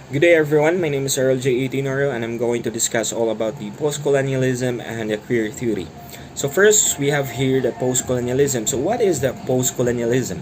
Good day everyone, my name is Earl J. Noro and I'm going to discuss all about the postcolonialism and the queer theory. So first, we have here the postcolonialism. So what is the postcolonialism?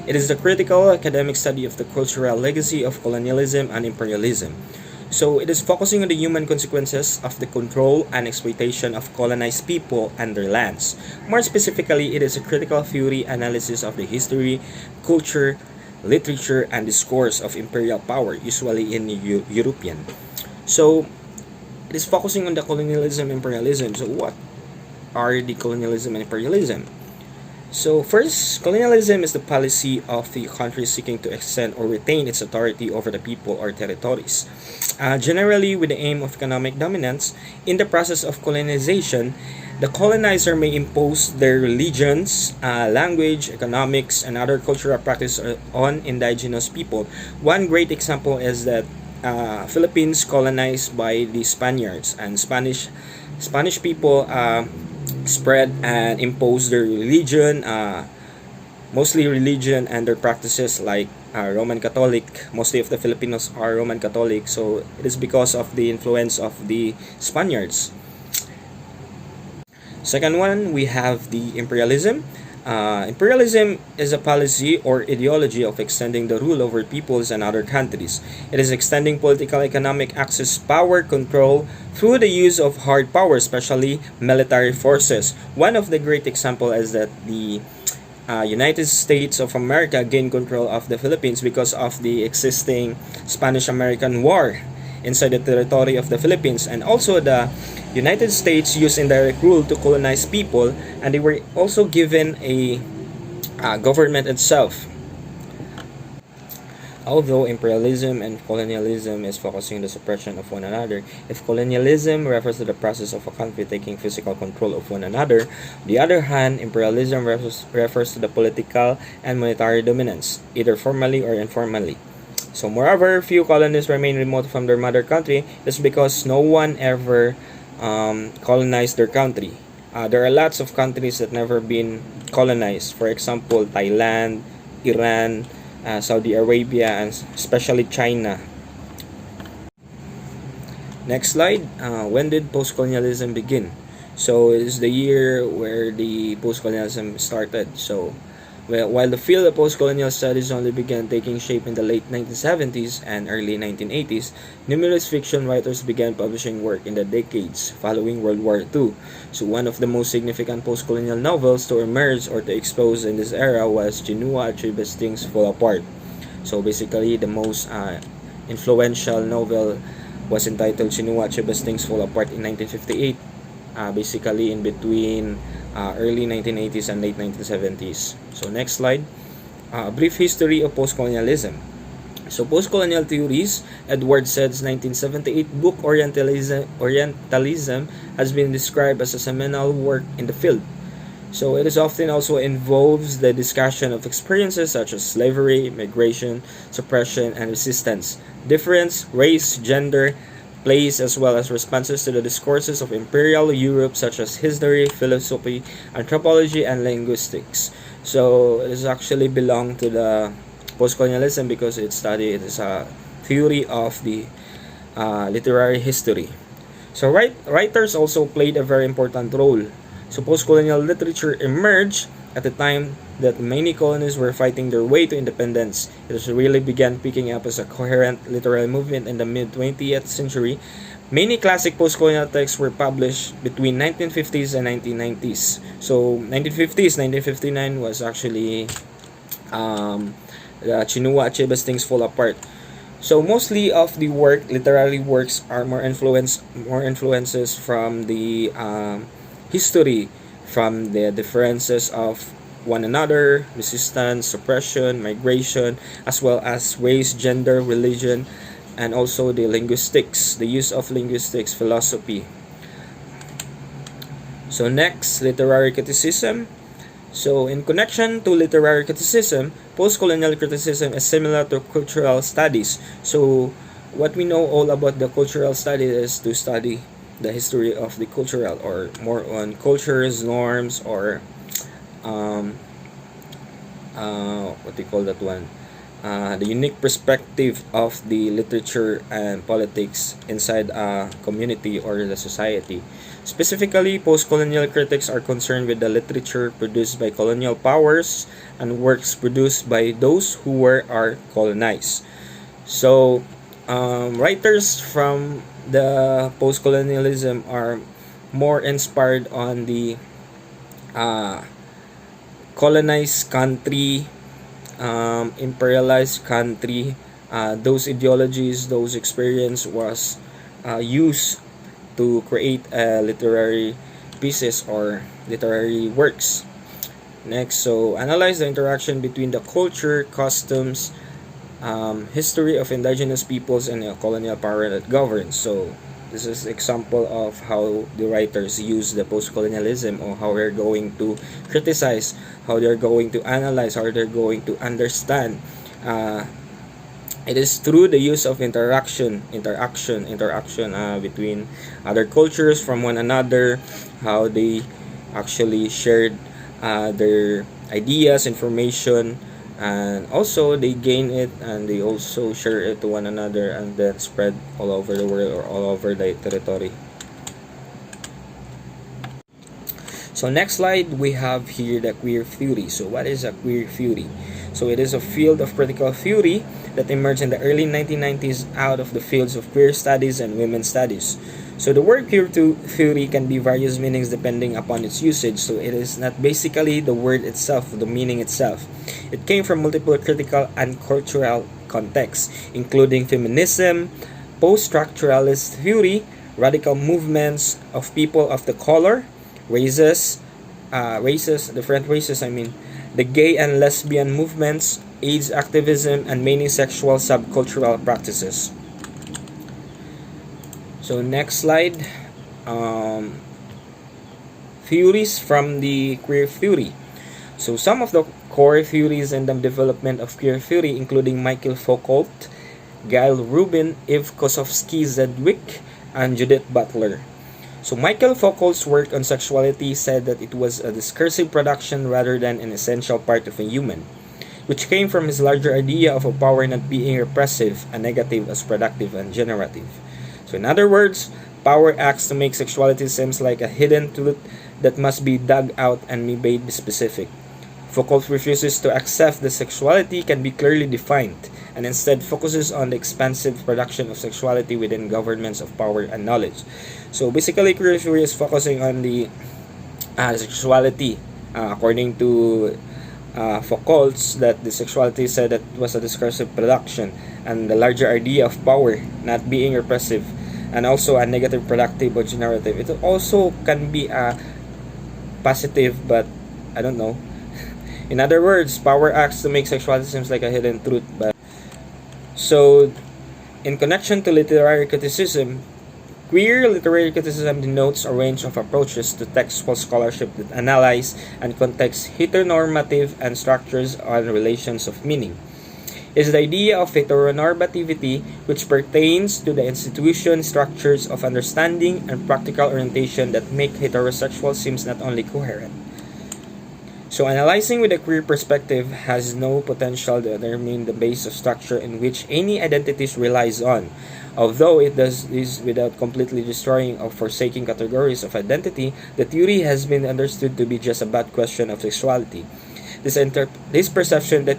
It is the critical academic study of the cultural legacy of colonialism and imperialism. So it is focusing on the human consequences of the control and exploitation of colonized people and their lands. More specifically, it is a critical theory analysis of the history, culture, literature, and discourse of imperial power, usually in European. So it is focusing on the colonialism and imperialism. So what are the colonialism and imperialism? So first, colonialism is the policy of the country seeking to extend or retain its authority over the people or territories. Generally with the aim of economic dominance. In the process of colonization, the colonizer may impose their religions, language, economics, and other cultural practices on indigenous people. One great example is that Philippines colonized by the Spaniards, and Spanish people spread and imposed their religion, mostly religion and their practices like Roman Catholic. Mostly of the Filipinos are Roman Catholic, so it is because of the influence of the Spaniards. Second one, we have the imperialism. Imperialism is a policy or ideology of extending the rule over peoples and other countries. It is extending political, economic access, power, control through the use of hard power, especially military forces. One of the great example is that the United States of America gained control of the Philippines because of the existing Spanish-American War inside the territory of the Philippines, and also the United States used indirect rule to colonize people, and they were also given a government itself. Although imperialism and colonialism is focusing on the suppression of one another, if colonialism refers to the process of a country taking physical control of one another, on the other hand, imperialism refers to the political and monetary dominance, either formally or informally. So moreover, few colonies remain remote from their mother country. It's because no one ever colonized their country. There are lots of countries that never been colonized. For example, Thailand, Iran, Saudi Arabia, and especially China. Next slide. When did postcolonialism begin? So it is the year where the postcolonialism started. So while the field of postcolonial studies only began taking shape in the late 1970s and early 1980s, numerous fiction writers began publishing work in the decades following World War II. So one of the most significant postcolonial novels to emerge or to expose in this era was Chinua Achebe's Things Fall Apart. So basically, the most influential novel was entitled Chinua Achebe's Things Fall Apart in 1958, basically in between early 1980s and late 1970s. So next slide. Brief history of postcolonialism. So postcolonial theories, Edward Said's 1978 book Orientalism has been described as a seminal work in the field. So it is often also involves the discussion of experiences such as slavery, migration, suppression, and resistance, difference, race, gender, place, as well as responses to the discourses of imperial Europe such as history, philosophy, anthropology, and linguistics. So it is actually belong to the postcolonialism because it is a theory of the literary history. So writers also played a very important role. So postcolonial literature emerged at the time that many colonies were fighting their way to independence. It really began picking up as a coherent literary movement in the mid-20th century. Many classic postcolonial texts were published between 1950s and 1990s. So 1950s, 1959 was actually Chinua Achebe's Things Fall Apart. So mostly of the literary works, are more influences from the history, from the differences of one another, resistance, suppression, migration, as well as race, gender, religion, and also the linguistics, the use of linguistics, philosophy. So next, literary criticism. So in connection to literary criticism, postcolonial criticism is similar to cultural studies. So what we know all about the cultural study is to study the history of the cultural, or more on cultures, norms, or what do you call that one? the unique perspective of the literature and politics inside a community or the society. Specifically, post-colonial critics are concerned with the literature produced by colonial powers and works produced by those who are colonized. So, writers from the post-colonialism are more inspired on the uh, colonized country, imperialized country. Those ideologies, those experience was used to create literary pieces or literary works. Next, so analyze the interaction between the culture, customs, history of indigenous peoples and the colonial power that governs. So this is example of how the writers use the post-colonialism, or how they're going to criticize, how they're going to analyze, how they're going to understand. It is through the use of interaction between other cultures from one another, how they actually shared their ideas, information, and also they gain it and they also share it to one another and then spread all over the world or all over the territory. So next slide, we have here the queer theory. So what is a queer theory? So it is a field of critical theory that emerged in the early 1990s out of the fields of queer studies and women's studies. So the word queer theory can be various meanings depending upon its usage. So it is not basically the word itself, the meaning itself. It came from multiple critical and cultural contexts, including feminism, post-structuralist theory, radical movements of people of the color, different races, the gay and lesbian movements, AIDS activism, and many sexual subcultural practices. So next slide, theories from the queer theory. So some of the core theories in the development of queer theory, including Michael Foucault, Gail Rubin, Eve Kosofsky-Sedgwick, and Judith Butler. So Michael Foucault's work on sexuality said that it was a discursive production rather than an essential part of a human, which came from his larger idea of a power not being repressive and negative as productive and generative. So in other words, power acts to make sexuality seems like a hidden truth that must be dug out and be made specific. Foucault refuses to accept that sexuality can be clearly defined and instead focuses on the expansive production of sexuality within governments of power and knowledge. So basically, queer theory is focusing on the sexuality, according to Foucault's, that the sexuality said that it was a discursive production and the larger idea of power not being repressive and also a negative, productive, or generative. It also can be a positive, but I don't know. In other words, power acts to make sexuality seems like a hidden truth. But so, in connection to literary criticism, queer literary criticism denotes a range of approaches to textual scholarship that analyze and context heteronormative and structures on relations of meaning. It is the idea of heteronormativity which pertains to the institution, structures of understanding, and practical orientation that make heterosexual seems not only coherent. So analyzing with a queer perspective has no potential to determine the base of structure in which any identities relies on. Although it does this without completely destroying or forsaking categories of identity, the theory has been understood to be just a bad question of sexuality. This perception that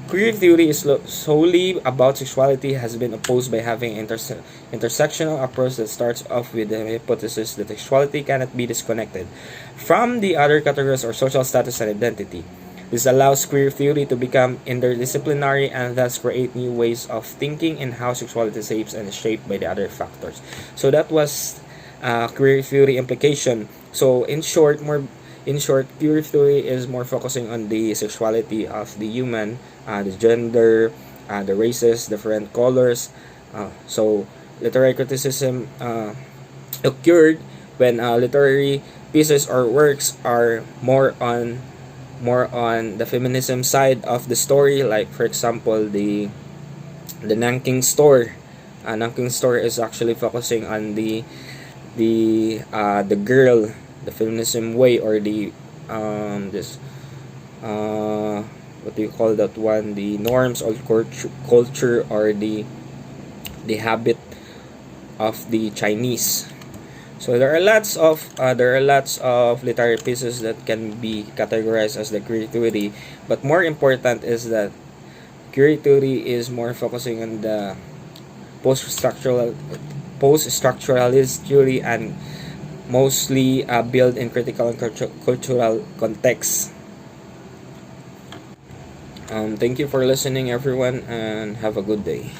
queer theory is solely about sexuality has been opposed by having an intersectional approach that starts off with the hypothesis that sexuality cannot be disconnected from the other categories or social status and identity. This allows queer theory to become interdisciplinary and thus create new ways of thinking in how sexuality shapes and is shaped by the other factors. So that was queer theory implication. So in short, queer theory is more focusing on the sexuality of the human, the gender, the races, different colors. So literary criticism occurred when literary pieces or works are more on the feminism side of the story. Like for example, the Nanking Store. Nanking Store is actually focusing on the girl, the feminism way, or the what do you call that one, the norms or culture or the habit of the Chinese. So there are lots of literary pieces that can be categorized as the queer theory, but more important is that queer theory is more focusing on the post-structuralist theory, and mostly built in critical and cultural context. Thank you for listening, everyone, and have a good day.